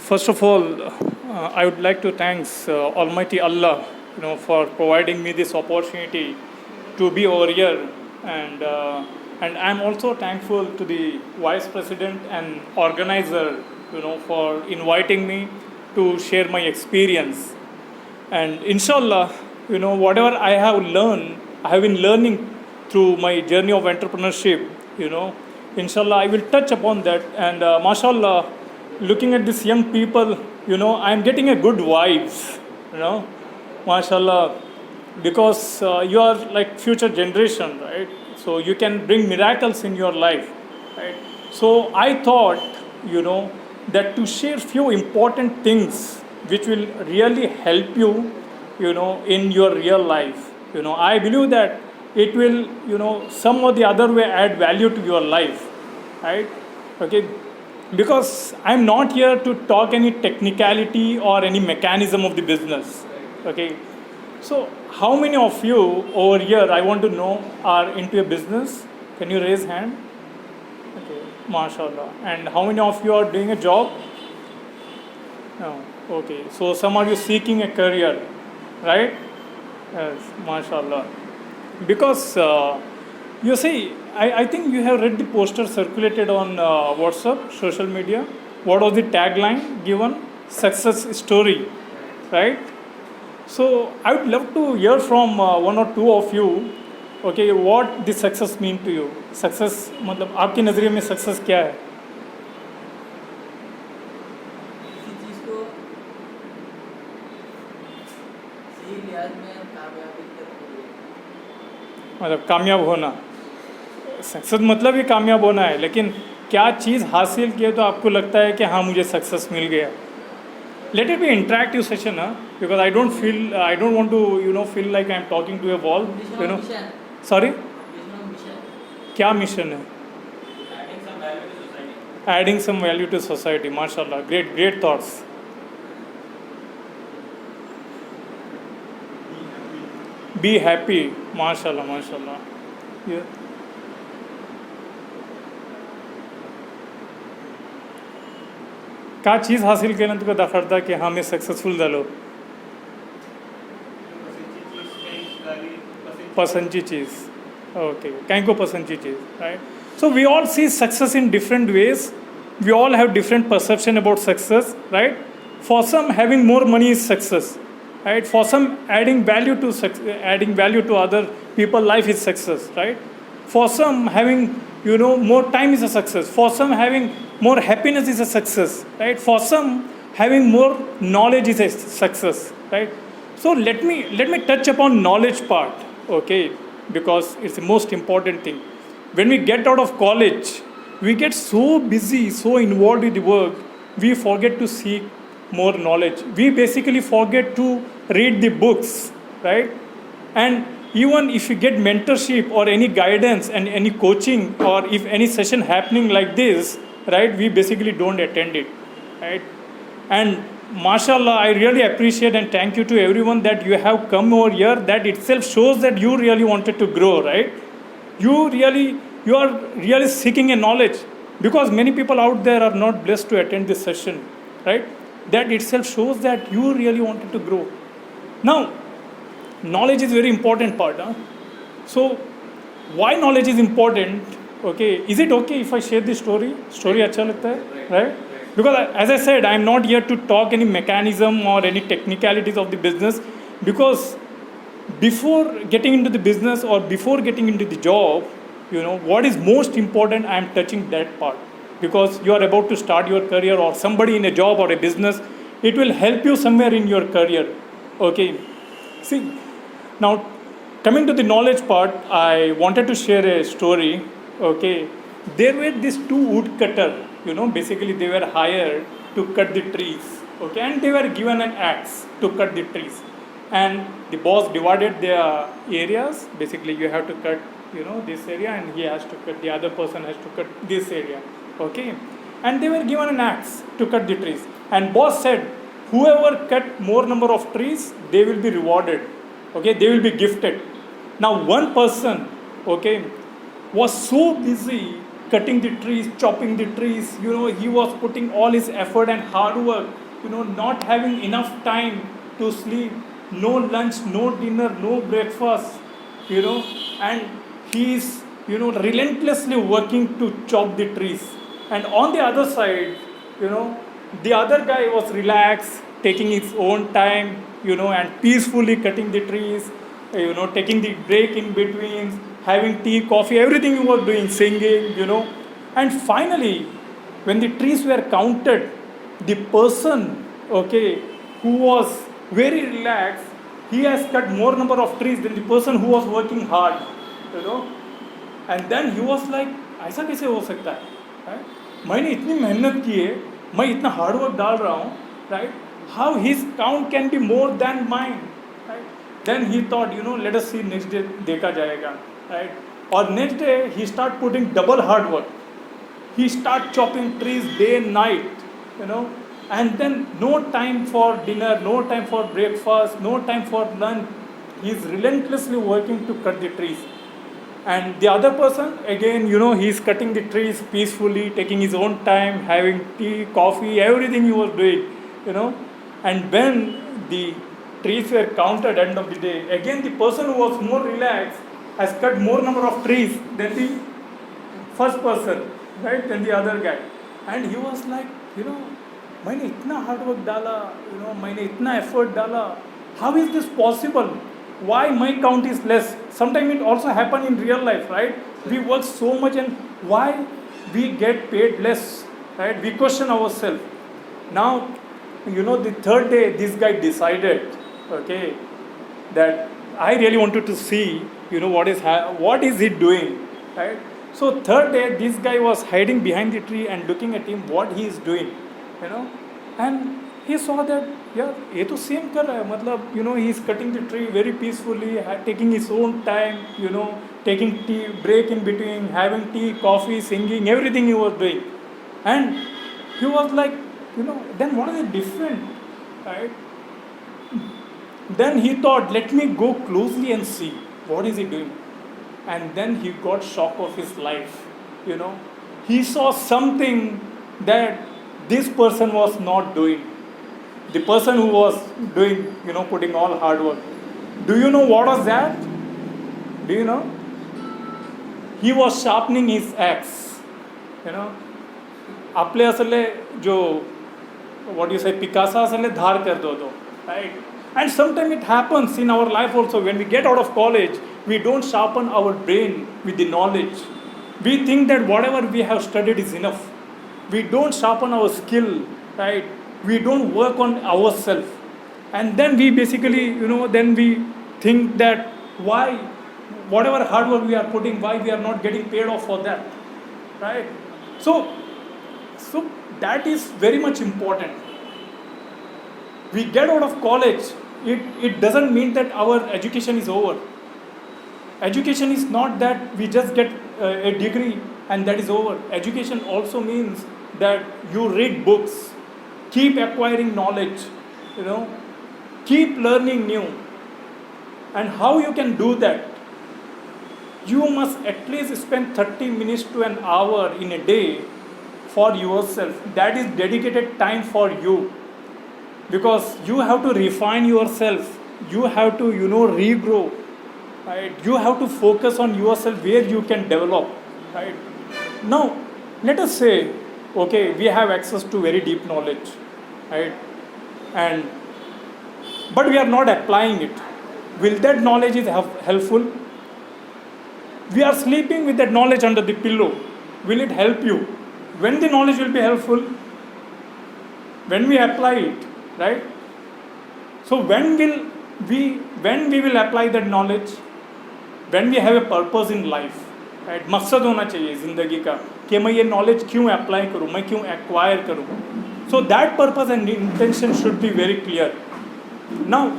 First of all, I would like to thank Almighty Allah, for providing me this opportunity to be over here, and and I'm also thankful to the Vice President and organizer, for inviting me to share my experience. And inshallah, whatever I have been learning through my journey of entrepreneurship, inshallah, I will touch upon that. And mashallah, looking at these young people, I'm getting a good vibes, mashallah, because you are like future generation, right? So you can bring miracles in your life, right? So I thought, that to share few important things which will really help you, in your real life. I believe that it will, some or the other way add value to your life, right? Okay, because I'm not here to talk any technicality or any mechanism of the business. Okay, so how many of you over here, I want to know, are into a business? Can you raise hand? Okay, mashallah. And how many of you are doing a job? No. Okay, so some are you seeking a career, right? Yes, mashallah. Because you see, I think you have read the poster circulated on WhatsApp, social media. What was the tagline given? Success story, right? So I would love to hear from one or two of you. Okay, what the success mean to you? Success, मतलब आपकी नज़रिए में success क्या है? किसी चीज़ को सही लिहाज में कामयाबी करनी है। मतलब कामयाब होना, सक्सेस मतलब ही कामयाब होना है, लेकिन क्या चीज़ हासिल किए तो आपको लगता है कि हाँ मुझे सक्सेस मिल गया. Let it be interactive session, because I don't want to feel like I'm talking to a wall. Mission. Sorry, Mission. क्या मिशन है? Adding some value Adding some value to to society. society. Mashallah, great thoughts. Be happy. Mashallah. Yeah. क्या चीज़ हासिल केलं तुका दाखवता की हाँ मी successful झालो? पसंदची चीज़. Okay, काहीं को पसंदची चीज़, right? So we all see success in different ways. We all have different perception about success, right? For some, having more money is success, right? For some, adding value to other people's life is success, right? For some, having more time is a success. For some, having more happiness is a success, right? For some, having more knowledge is a success, right? So let me touch upon knowledge part, okay? Because it's the most important thing. When we get out of college, we get so busy, so involved with the work, we forget to seek more knowledge. We basically forget to read the books, right? And even if you get mentorship or any guidance and any coaching, or if any session happening like this, right, we basically don't attend it, right? And mashallah, I really appreciate and thank you to everyone that you have come over here. That itself shows that you really wanted to grow, right? You are really seeking a knowledge, because many people out there are not blessed to attend this session, right? That itself shows that you really wanted to grow. Now, knowledge is very important part. So, why knowledge is important? Okay, is it okay if I share this story? Story अच्छा लगता है, right? Because as I said, I'm not here to talk any mechanism or any technicalities of the business, because before getting into the business or before getting into the job, what is most important, I'm touching that part. Because you are about to start your career, or somebody in a job or a business, it will help you somewhere in your career. Okay, see, now coming to the knowledge part, I wanted to share a story. Okay, there were these two woodcutter, basically they were hired to cut the trees. Okay, and they were given an axe to cut the trees. And the boss divided their areas. Basically, you have to cut, this area, and he has to cut, the other person has to cut this area. Okay, and they were given an axe to cut the trees. And boss said, whoever cut more number of trees, they will be rewarded. Okay, they will be gifted. Now, one person, okay, was so busy cutting the trees, chopping the trees. He was putting all his effort and hard work. Not having enough time to sleep, no lunch, no dinner, no breakfast. And he is, relentlessly working to chop the trees. And on the other side, the other guy was relaxed, taking his own time, and peacefully cutting the trees, taking the break in between, having tea, coffee, everything he was doing, singing. And finally, when the trees were counted, the person, who was very relaxed, he has cut more number of trees than the person who was working hard, you know. And then he was like, ऐसा कैसे हो सकता है? Right? मैंने इतनी मेहनत की है, मैं इतना हार्ड वर्क डाल रहा हूँ, right? How his count can be more than mine, right? Then he thought, let us see next day देखा जाएगा, right? Or next day he start putting double hard work. He start chopping trees day and night, and then no time for dinner, no time for breakfast, no time for lunch. He is relentlessly working to cut the trees. And the other person, again, he is cutting the trees peacefully, taking his own time, having tea, coffee, everything he was doing, And when the trees were counted at the end of the day, again the person who was more relaxed has cut more number of trees than the first person, right, than the other guy. And he was like, मैंने इतना hard work डाला, मैंने इतना effort डाला, how is this possible? Why my count is less? Sometimes it also happen in real life, right? We work so much and why we get paid less, right? We question ourselves. Now, the third day this guy decided, that I really wanted to see, what is he doing, right? So third day this guy was hiding behind the tree and looking at him what he is doing, and he saw that, ये तो same कर रहा है, मतलब, he is cutting the tree very peacefully, taking his own time, taking tea break in between, having tea, coffee, singing, everything he was doing. And he was like, then what is it different, right? Then he thought, let me go closely and see what is he doing. And then he got shock of his life, He saw something that this person was not doing. The person who was doing, putting all hard work. Do you know what was that? Do you know? He was sharpening his axe. आपले असले जो what do you say, Picasa असले धार कर दो, right? And sometimes it happens in our life also. When we get out of college, we don't sharpen our brain with the knowledge. We think that whatever we have studied is enough. We don't sharpen our skill, right? We don't work on ourselves. And then we basically, then we think that why, whatever hard work we are putting, why we are not getting paid off for that, right? So that is very much important. We get out of college, it doesn't mean that our education is over. Education is not that we just get a degree and that is over. Education also means that you read books, keep acquiring knowledge, keep learning new. And how you can do that? You must at least spend 30 minutes to an hour in a day for yourself. That is dedicated time for you. Because you have to refine yourself. You have to, regrow. Right? You have to focus on yourself where you can develop. Right? Now, let us say, we have access to very deep knowledge. Right? But we are not applying it. Will that knowledge is helpful? We are sleeping with that knowledge under the pillow. Will it help you? When the knowledge will be helpful? When we apply it, right? So when we will apply that knowledge? When we have a purpose in life, right? मकसद होना चाहिए जिंदगी का कि मैं ये knowledge क्यों apply करूँ, मैं क्यों acquire करूँ. So that purpose and intention should be very clear. Now,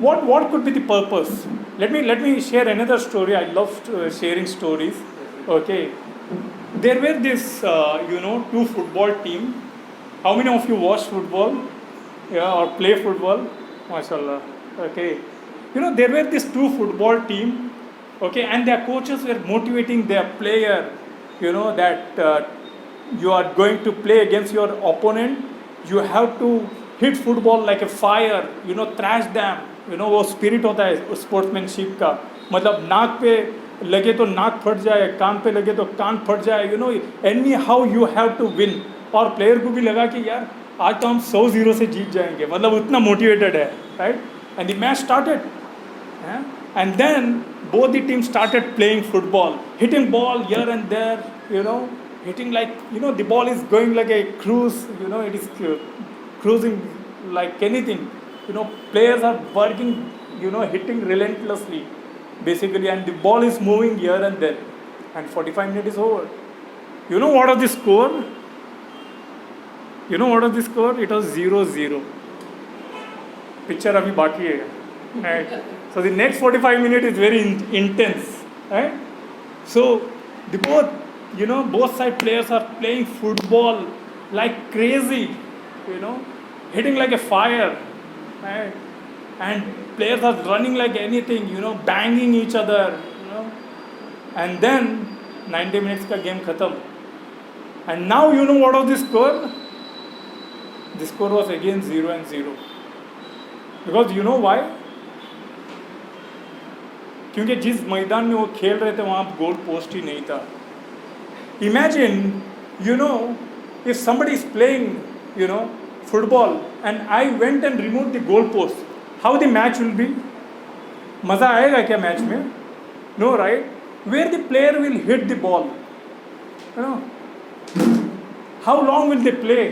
what could be the purpose? Let me share another story. I love sharing stories. There were this, two football team. How many of you watch football? Or play football? MashaAllah. There were this two football team. And their coaches were motivating their player, you know, that you are going to play against your opponent, you have to hit football like a fire, you know, thrash them, you know, वो spirit होता है sportsmanship का, मतलब नाक पे लगे तो नाक फट जाए, कान पे लगे तो कान फट जाए, you know, anyhow you have to win. और प्लेयर को भी लगा कि यार आज तो हम 100-0 से जीत जाएंगे, मतलब उतना मोटिवेटेड है, right. And the match started, and then both the teams started playing football, hitting ball here and there, you know, hitting like, you know, the ball is going like a cruise, you know, it is cruising like anything, you know, players are working, you know, hitting relentlessly basically, and the ball is moving here and there, and 45 minutes is over. You know what was the score? You know what was the score? It was 0-0. Picture abhi baki hai, right? So the next 45 minutes is very intense, right? So the both side players are playing football like crazy, you know, hitting like a fire, right? And players are running like anything, you know, banging each other, you know. And then 90 minutes ka game khatam. And now you know what was the score? The score was again 0-0. Because you know why? क्योंकि जिस मैदान में वो खेल रहे थे वहाँ goal post ही नहीं था. Imagine, you know, if somebody is playing, you know, football and I went and removed the goal post, how the match will be? मज़ा आएगा क्या मैच में? No, right? Where the player will hit the ball, you know, how long will they play,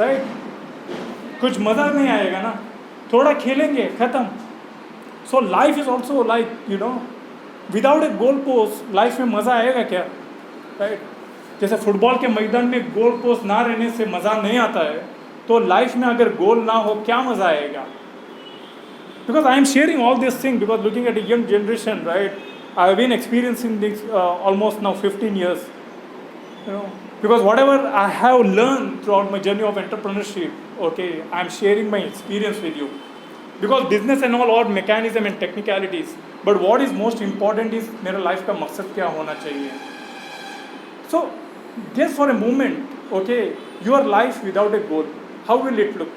right? कुछ मज़ा नहीं आएगा ना, थोड़ा खेलेंगे ख़त्म. So life is also like, you know, without a goal post, life में मज़ा आएगा क्या, right? जैसे फुटबॉल के मैदान में गोल पोस्ट ना रहने से मज़ा नहीं आता है, तो लाइफ में अगर गोल ना हो क्या मज़ा आएगा? Because I am sharing all this thing because looking at a young generation, right? I have been experiencing this almost now 15 years, you know, because whatever I have learned throughout my journey of entrepreneurship, okay, I am sharing my experience with you. Because business and all are mechanism and technicalities, but what is most important is मेरा life का मकसद क्या होना चाहिए. So just for a moment, okay, your life without a goal, how will it look?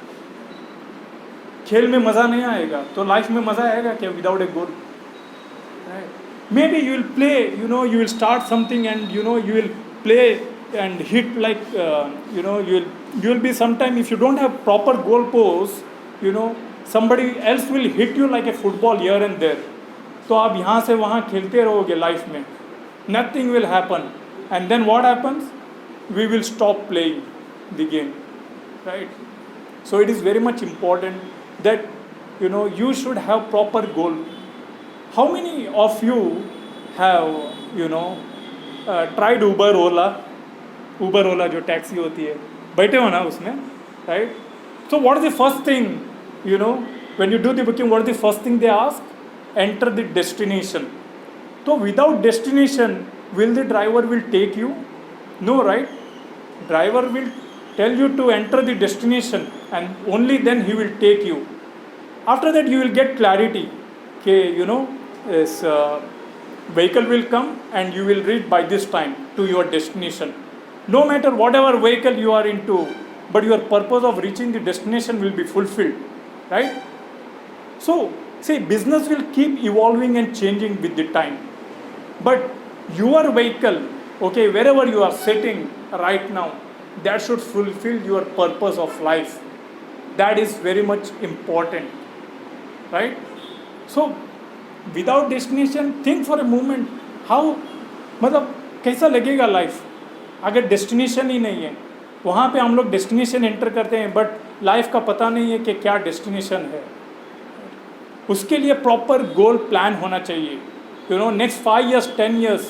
खेल में मज़ा नहीं आएगा तो लाइफ में मज़ा आएगा क्या without a goal? Right? Maybe you will play, you know, you will start something and you know you will play and hit like, you know, you will be sometime if you don't have proper goal posts, you know, somebody else will hit you like a football here and there. तो आप यहाँ से वहाँ खेलते रहोगे life में, nothing will happen, and then what happens? We will stop playing the game, right? So it is very much important that, you know, you should have proper goal. How many of you have, you know, tried Uber Ola जो taxi होती है, बैठे हो ना उसमें, right? So what is the first thing, you know, when you do the booking, what is the first thing they ask? Enter the destination. So without destination, will the driver will take you? No, right? Driver will tell you to enter the destination and only then he will take you. After that you will get clarity. Okay, you know, this vehicle will come and you will reach by this time to your destination. No matter whatever vehicle you are into, but your purpose of reaching the destination will be fulfilled, right? So, see, business will keep evolving and changing with the time. But your vehicle, okay, wherever you are sitting right now, that should fulfill your purpose of life. That is very much important, right? So, without destination, think for a moment, how, मतलब कैसा लगेगा life अगर destination ही नहीं है. वहाँ पे हम लोग डेस्टिनेशन एंटर करते हैं बट लाइफ का पता नहीं है कि क्या डेस्टिनेशन है. उसके लिए प्रॉपर गोल प्लान होना चाहिए. You know, next 5 years 10 years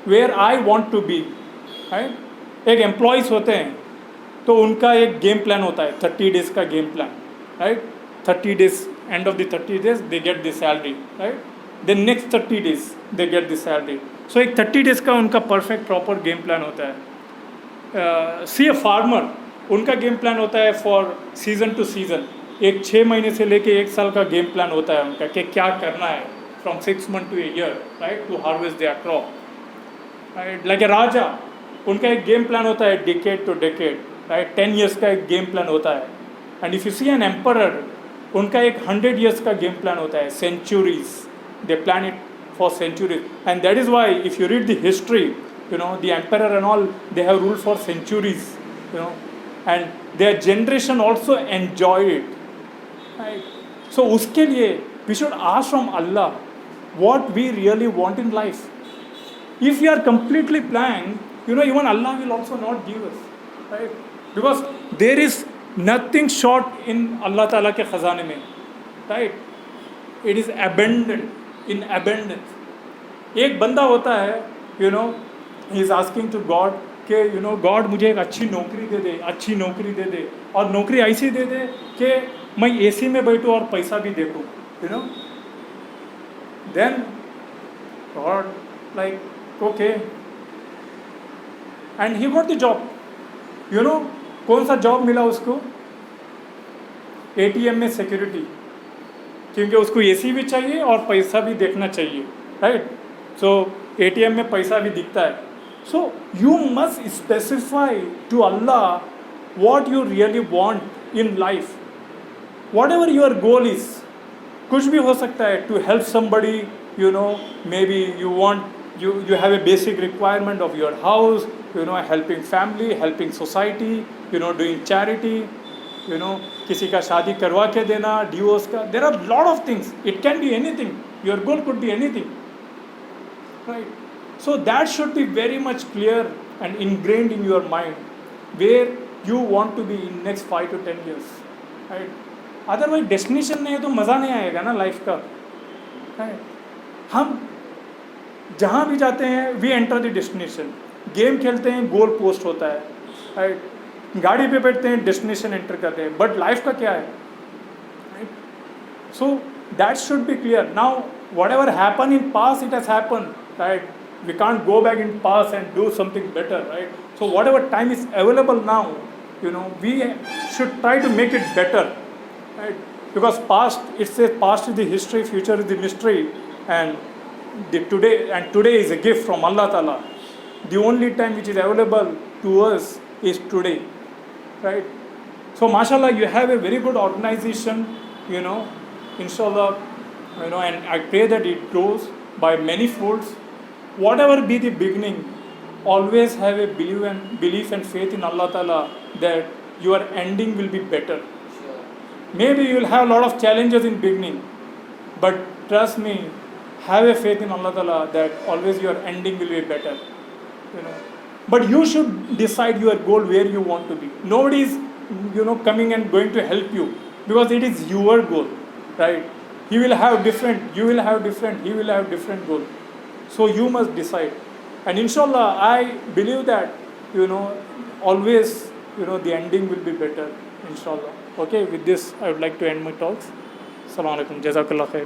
where I want to be, right? एक एम्प्लॉयज़ होते हैं तो उनका एक गेम प्लान होता है, 30 days का game plan, right? 30 days, end of the 30 days they get the salary, right? Then next 30 days they get the salary. So एक 30 days का उनका परफेक्ट प्रॉपर गेम प्लान होता है. सी ए फार्मर, उनका game plan होता है for season two season. एक 6 महीने से लेके 1 साल का गेम प्लान होता है उनका कि क्या करना है from 6 months to a year, right, to harvest their crop. Right, like a raja, उनका एक गेम प्लान होता है decade to decade, right, 10 years का एक गेम प्लान होता है. And if you see an emperor, उनका एक 100 years का गेम प्लान होता है, centuries, they plan it for centuries. And that is why if you read the history, you know, the emperor and all, they have ruled for centuries, you know, and their generation also enjoy it, right. So उसके लिए we should ask from Allah what we really want in life. If we are completely blank, you know, even Allah will also not give us, right? Because there is nothing short in Allah Ta'ala ke khazane mein, right? It is abundant, in abundance. एक बंदा होता है, you know, he is asking to God कि you know, God मुझे एक अच्छी नौकरी दे दे, अच्छी नौकरी दे दे, और नौकरी ऐसी दे दे कि मैं AC में बैठूँ और पैसा भी देखूँ, you know. Then God like, okay, and he got the job. You know, कौन सा जॉब मिला उसको? ATM में सिक्योरिटी, क्योंकि उसको AC भी चाहिए और पैसा भी देखना चाहिए, राइट. सो ATM में पैसा भी दिखता है. So you must specify to अल्लाह what you really want in life. Whatever your goal is, कुछ भी हो सकता है, to help somebody, you know, maybe you want, you have a basic requirement of your house, you know, helping family, helping society, you know, doing charity, you know, किसी का शादी करवा के देना, डिवोर्स का, there are lot of things, it can be anything, your goal could be anything, right. So that should be very much clear and ingrained in your mind where you want to be in next 5 to 10 years, right. Otherwise destination नहीं है तो मज़ा नहीं आएगा ना life का, है. हम जहाँ भी जाते हैं we enter the destination. Game खेलते हैं, गोल पोस्ट होता है, राइट. गाड़ी पे बैठते हैं, डेस्टिनेशन एंटर करते हैं, बट लाइफ का क्या है, right. So that should be clear. Now whatever happen in past, it has happen, right. We can't go back in past and do something better, right. So whatever time is available now, you know, we should try to make it better, right? Because past, it says past is the history, future is the mystery, and today is a gift from Allah Ta'ala. The only time which is available to us is today, right? So mashallah, you have a very good organization, you know, inshallah, you know, and I pray that it grows by many folds. Whatever be the beginning, always have a belief and faith in Allah Ta'ala that your ending will be better. Sure. Maybe you will have a lot of challenges in beginning, but trust me, have a faith in Allah Ta'ala that always your ending will be better. You know, but you should decide your goal where you want to be. Nobody is, you know, coming and going to help you because it is your goal, right? He will have different, you will have different, he will have different goal. So you must decide. And inshallah, I believe that, you know, always, you know, the ending will be better, inshallah. Okay, with this, I would like to end my talks. Assalamu alaikum. Jazakallah khair.